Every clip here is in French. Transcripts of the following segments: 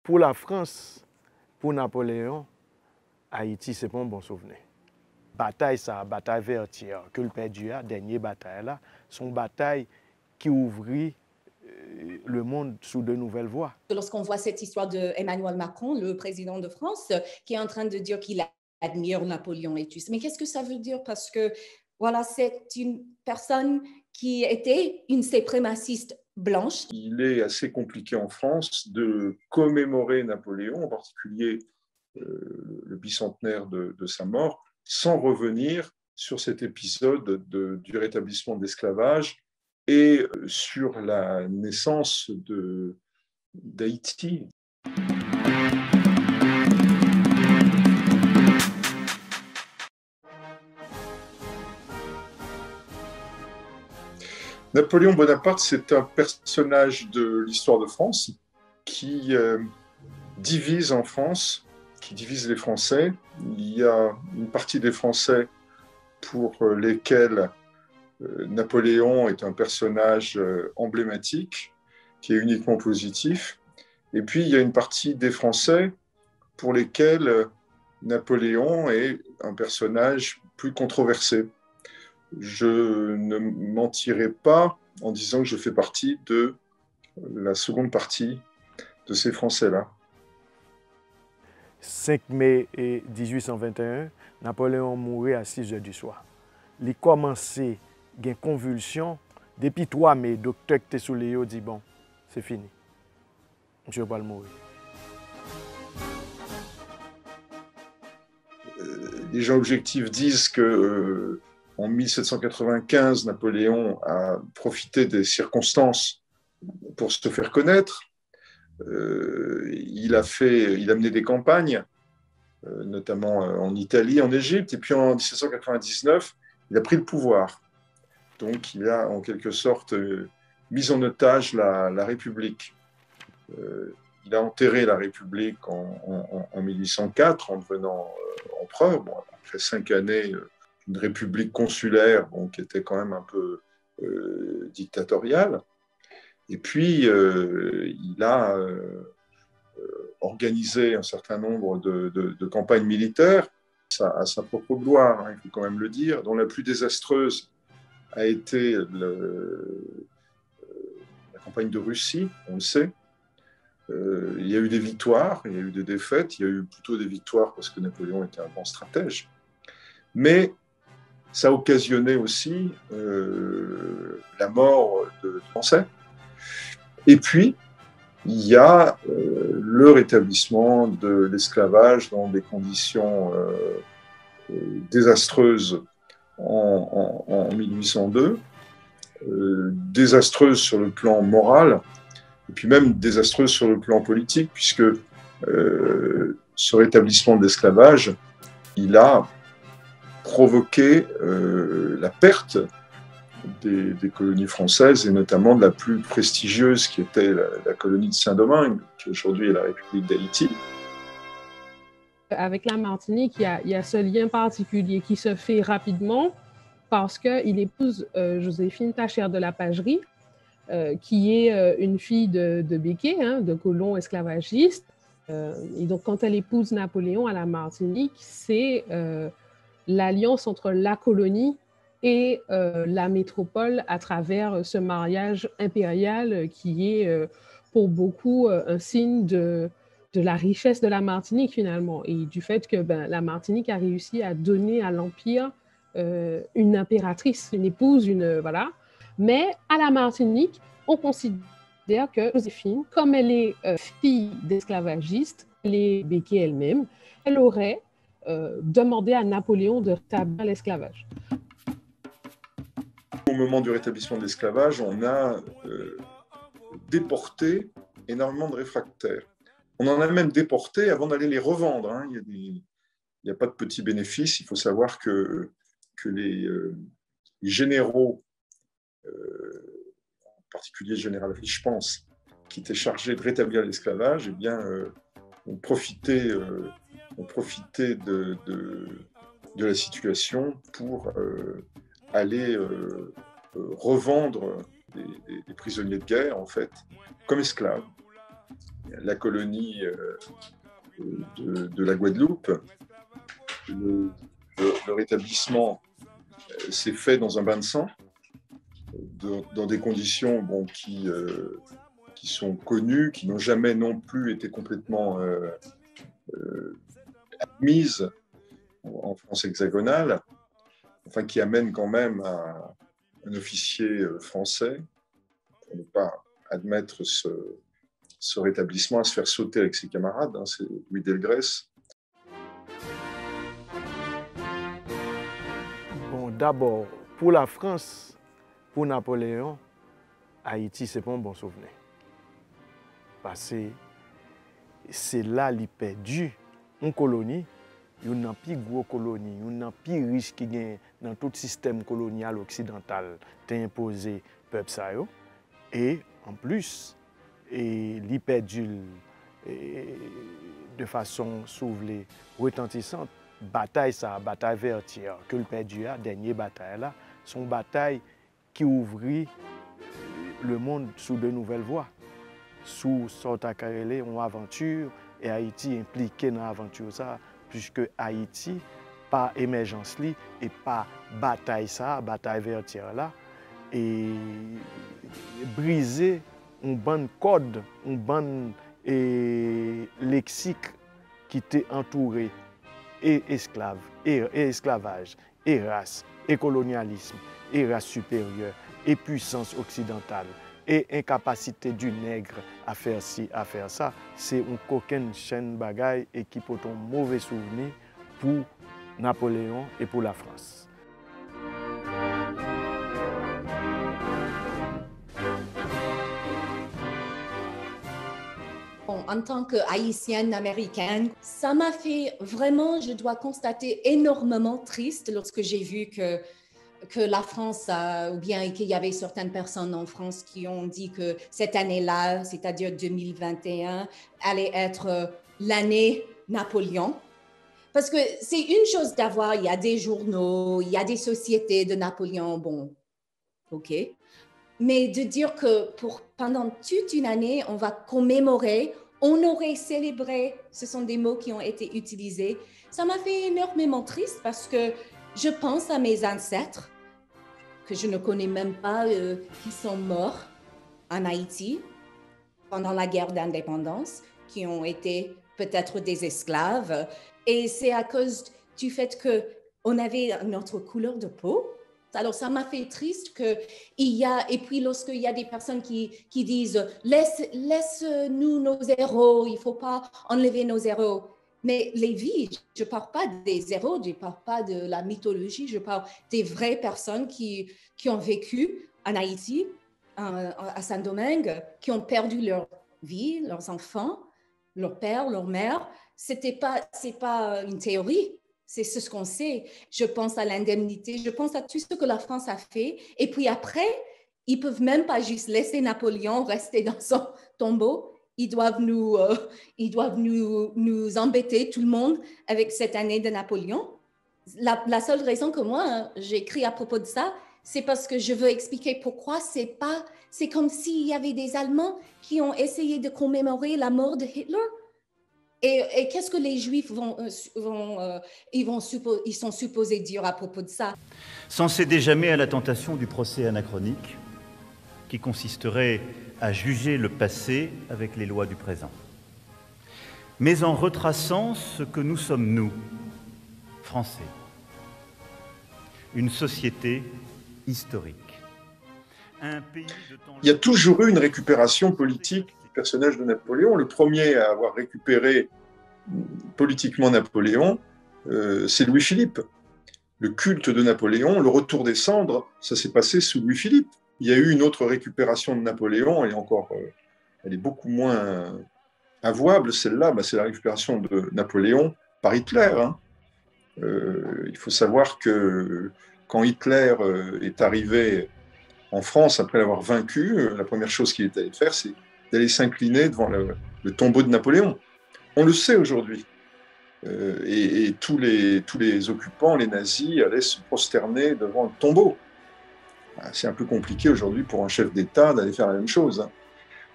pour la France, pour Napoléon, Haïti, ce n'est pas un bon souvenir. Bataille, ça, bataille vertière, que le perdu a, dernière bataille là, son bataille qui ouvrit le monde sous de nouvelles voies. Lorsqu'on voit cette histoire d'Emmanuel Macron, le président de France, qui est en train de dire qu'il admire Napoléon et tout ça, mais qu'est-ce que ça veut dire? Parce que voilà, c'est une personne qui était une suprémaciste blanche. Il est assez compliqué en France de commémorer Napoléon, en particulier le bicentenaire de sa mort, sans revenir sur cet épisode du rétablissement de l'esclavage et sur la naissance d'Haïti. Napoléon Bonaparte, c'est un personnage de l'histoire de France qui divise en France, qui divise les Français. Il y a une partie des Français pour lesquels Napoléon est un personnage emblématique, qui est uniquement positif. Et puis, il y a une partie des Français pour lesquels Napoléon est un personnage plus controversé. Je ne mentirai pas en disant que je fais partie de la seconde partie de ces Français-là. 5 mai 1821, Napoléon mourit à 6 heures du soir. Il a commencé à avoir une convulsion. Depuis 3 mai, le docteur qui était sous les yeux dit bon, c'est fini. Je ne vais pas mourir. Les gens objectifs disent que en 1795, Napoléon a profité des circonstances pour se faire connaître. Il a mené des campagnes, notamment en Italie, en Égypte, et puis en 1799, il a pris le pouvoir. Donc, il a en quelque sorte mis en otage la République. Il a enterré la République en 1804 en devenant empereur. Bon, après 5 années, une république consulaire qui était quand même un peu dictatoriale. Et puis, il a organisé un certain nombre de campagnes militaires à sa propre gloire, hein, il faut quand même le dire, dont la plus désastreuse a été la campagne de Russie, on le sait. Il y a eu des victoires, il y a eu des défaites, il y a eu plutôt des victoires parce que Napoléon était un grand stratège. Mais ça a occasionné aussi la mort de Français. Et puis, il y a le rétablissement de l'esclavage dans des conditions désastreuses en 1802, désastreuses sur le plan moral, et puis même désastreuse sur le plan politique, puisque ce rétablissement de l'esclavage, il a provoqué la perte des colonies françaises, et notamment de la plus prestigieuse qui était la colonie de Saint-Domingue, qui aujourd'hui est la République d'Haïti. Avec la Martinique, il y a ce lien particulier qui se fait rapidement parce qu'il épouse Joséphine Tachère de la Pagerie, qui est une fille de Béquet, hein, de colon esclavagiste. Et donc, quand elle épouse Napoléon à la Martinique, c'est l'alliance entre la colonie et la métropole à travers ce mariage impérial qui est pour beaucoup un signe de la richesse de la Martinique finalement et du fait que la Martinique a réussi à donner à l'Empire une impératrice, une épouse, voilà. Mais à la Martinique, on considère que Joséphine, comme elle est fille d'esclavagistes, elle est Béquet elle-même, elle aurait demandé à Napoléon de rétablir l'esclavage. Au moment du rétablissement de l'esclavage, on a déporté énormément de réfractaires. On en a même déporté avant d'aller les revendre. Hein. Il n'y a pas de petits bénéfices. Il faut savoir que les généraux, en particulier le général Richepens, qui était chargé de rétablir l'esclavage, eh bien, ont profité de la situation pour aller revendre des prisonniers de guerre, en fait, comme esclaves. la colonie de la Guadeloupe. Le rétablissement s'est fait dans un bain de sang, dans des conditions qui sont connues, qui n'ont jamais non plus été complètement admises en France hexagonale, enfin qui amènent quand même un officier français, pour ne pas admettre ce rétablissement, à se faire sauter avec ses camarades, hein, c'est Louis Delgrès. Bon, d'abord, pour la France, pour Napoléon, Haïti, ce n'est pas un bon souvenir. Parce que c'est là qu'il a perdu une colonie, une des plus grosses colonies, une des plus riches qui gagne dans tout le système colonial occidental qui a imposé le peuple. Et en plus, il a perdu de façon souveraine, retentissante. Bataille vertière que le perdu la dernière bataille là, son bataille qui ouvrit le monde sous de nouvelles voies, sous sorta carrelé une aventure et Haïti impliqué dans l'aventure ça, puisque Haïti par émergence li et par bataille vertière là et briser un bon code, un bon lexique qui était entouré et esclaves, et esclavage, et race, et colonialisme, et race supérieure, et puissance occidentale, et incapacité du nègre à faire ci, à faire ça, c'est une coquine chaîne bagaille et qui peut un mauvais souvenir pour Napoléon et pour la France. En tant qu'Haïtienne américaine, ça m'a fait vraiment, je dois constater, énormément triste lorsque j'ai vu que la France, ou bien qu'il y avait certaines personnes en France qui ont dit que cette année-là, c'est-à-dire 2021, allait être l'année Napoléon. Parce que c'est une chose d'avoir, il y a des journaux, il y a des sociétés de Napoléon, bon, ok. Mais de dire que pendant toute une année, on va commémorer, honorer, célébrer, ce sont des mots qui ont été utilisés. Ça m'a fait énormément triste parce que je pense à mes ancêtres, que je ne connais même pas, qui sont morts en Haïti pendant la guerre d'indépendance, qui ont été peut-être des esclaves. Et c'est à cause du fait qu'on avait notre couleur de peau. Alors, ça m'a fait triste et puis lorsqu'il y a des personnes qui disent « Laisse-nous nos héros, il ne faut pas enlever nos héros ». Mais les vies, je ne parle pas des héros, je ne parle pas de la mythologie, je parle des vraies personnes qui ont vécu en Haïti, à Saint-Domingue, qui ont perdu leur vie, leurs enfants, leur père, leur mère. C'est pas une théorie. C'est ce qu'on sait. Je pense à l'indemnité, je pense à tout ce que la France a fait. Et puis après, ils ne peuvent même pas juste laisser Napoléon rester dans son tombeau. Ils doivent nous embêter, tout le monde, avec cette année de Napoléon. La seule raison que moi, j'ai écrit à propos de ça, c'est parce que je veux expliquer pourquoi c'est comme s'il y avait des Allemands qui ont essayé de commémorer la mort de Hitler. Et qu'est-ce que les Juifs ils sont supposés dire à propos de ça? Sans céder jamais à la tentation du procès anachronique, qui consisterait à juger le passé avec les lois du présent, mais en retraçant ce que nous sommes, nous, Français, une société historique. Un pays de temps... Il y a toujours eu une récupération politique du personnage de Napoléon. Le premier à avoir récupéré politiquement Napoléon, c'est Louis-Philippe. Le culte de Napoléon, le retour des cendres, ça s'est passé sous Louis-Philippe. Il y a eu une autre récupération de Napoléon, elle est beaucoup moins avouable, celle-là, c'est la récupération de Napoléon par Hitler. Il faut savoir que quand Hitler est arrivé en France, après l'avoir vaincu, la première chose qu'il est allé faire, c'est d'aller s'incliner devant le tombeau de Napoléon. On le sait aujourd'hui. Et tous les occupants, les nazis, allaient se prosterner devant le tombeau. C'est un peu compliqué aujourd'hui pour un chef d'État d'aller faire la même chose.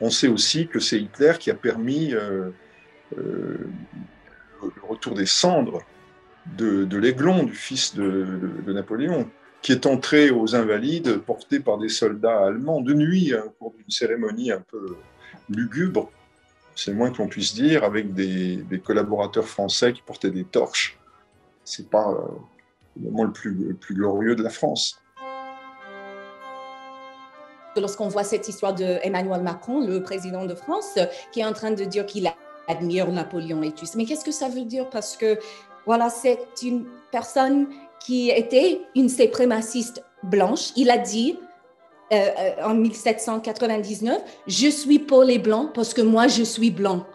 On sait aussi que c'est Hitler qui a permis le retour des cendres de l'Aiglon, du fils de Napoléon, qui est entré aux Invalides porté par des soldats allemands de nuit, au cours d'une cérémonie un peu lugubre, c'est le moins que l'on puisse dire, avec des collaborateurs français qui portaient des torches. C'est pas le moment le plus glorieux de la France. Lorsqu'on voit cette histoire d'Emmanuel Macron, le président de France, qui est en train de dire qu'il admire Napoléon et tout ça. Mais qu'est-ce que ça veut dire? Parce que voilà, c'est une personne qui était une suprémaciste blanche. Il a dit en 1799, « Je suis pour les Blancs parce que moi, je suis blanc. »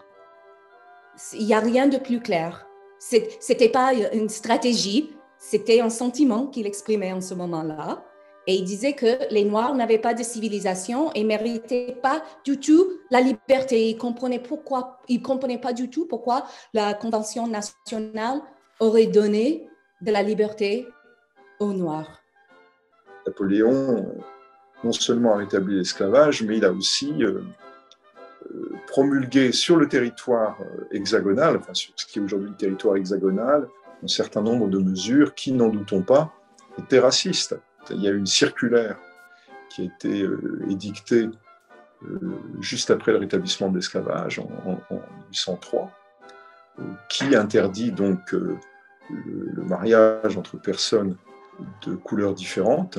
Il n'y a rien de plus clair. Ce n'était pas une stratégie, c'était un sentiment qu'il exprimait en ce moment-là. Et il disait que les Noirs n'avaient pas de civilisation et ne méritaient pas du tout la liberté. Il ne comprenait pas du tout pourquoi la Convention nationale aurait donné de la liberté aux Noirs. Napoléon, non seulement a rétabli l'esclavage, mais il a aussi promulgué sur le territoire hexagonal, enfin sur ce qui est aujourd'hui le territoire hexagonal, un certain nombre de mesures qui, n'en doutons pas, étaient racistes. Il y a une circulaire qui a été édictée juste après le rétablissement de l'esclavage en 1803, qui interdit donc le mariage entre personnes de couleurs différentes.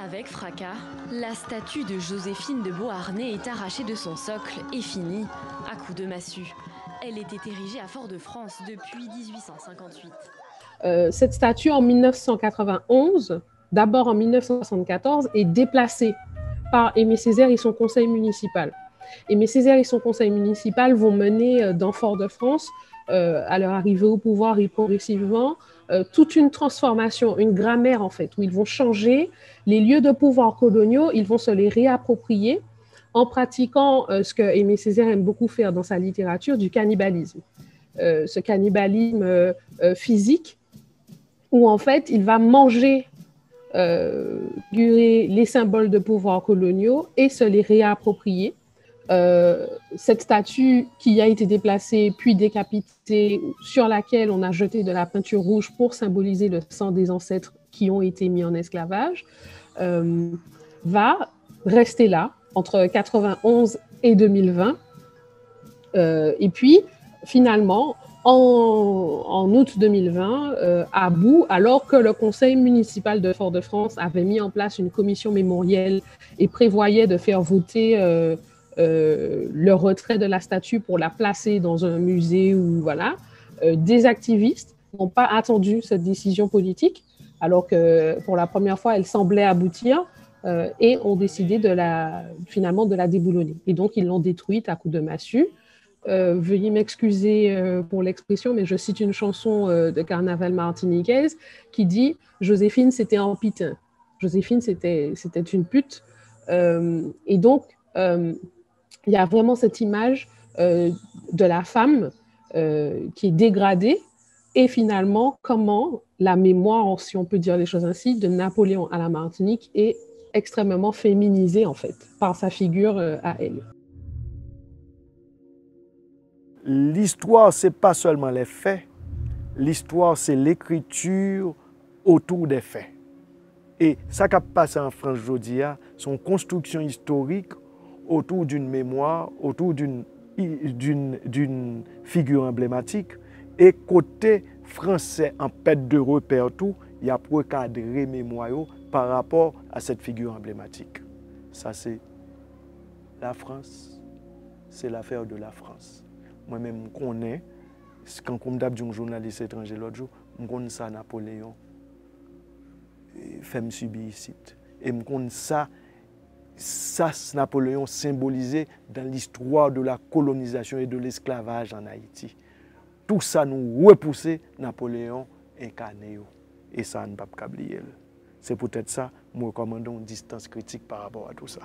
Avec fracas, la statue de Joséphine de Beauharnais est arrachée de son socle et finie à coups de massue. Elle était érigée à Fort-de-France depuis 1858. Cette statue, en 1991, d'abord en 1974, est déplacée par Aimé Césaire et son conseil municipal. Aimé Césaire et son conseil municipal vont mener dans Fort-de-France, à leur arrivée au pouvoir et progressivement, toute une transformation, une grammaire en fait, où ils vont changer les lieux de pouvoir coloniaux, ils vont se les réapproprier en pratiquant ce que Aimé Césaire aime beaucoup faire dans sa littérature, du cannibalisme. Ce cannibalisme physique, où en fait il va manger les symboles de pouvoir coloniaux et se les réapproprier. Cette statue qui a été déplacée puis décapitée, sur laquelle on a jeté de la peinture rouge pour symboliser le sang des ancêtres qui ont été mis en esclavage, va rester là entre 91 et 2020. Et puis, finalement, en août 2020, à bout, alors que le conseil municipal de Fort-de-France avait mis en place une commission mémorielle et prévoyait de faire voter le retrait de la statue pour la placer dans un musée ou voilà, des activistes n'ont pas attendu cette décision politique, alors que pour la première fois, elle semblait aboutir et ont décidé finalement de la déboulonner. Et donc, ils l'ont détruite à coups de massue. Veuillez m'excuser pour l'expression, mais je cite une chanson de Carnaval martiniquaise qui dit « Joséphine, c'était en pitin ». Joséphine, c'était une pute. Et donc, il y a vraiment cette image de la femme qui est dégradée et finalement, comment la mémoire, si on peut dire les choses ainsi, de Napoléon à la Martinique est extrêmement féminisée en fait, par sa figure à elle. L'histoire, ce n'est pas seulement les faits, l'histoire, c'est l'écriture autour des faits. Et ça qui passe en France aujourd'hui, c'est une construction historique autour d'une mémoire, autour d'une figure emblématique. Et côté français, en perte de repère, tout, il y a recadré mémoire par rapport à cette figure emblématique. Ça, c'est la France, c'est l'affaire de la France. Moi-même, je connais, quand on me dit un journaliste étranger l'autre jour, je connais ça Napoléon, fait me subir ici. Et je connais ça Napoléon symbolisé dans l'histoire de la colonisation et de l'esclavage en Haïti. Tout ça nous repoussait Napoléon incarné. Et ça, ne peut pas oublier. C'est peut-être ça, moi, recommande une distance critique par rapport à tout ça.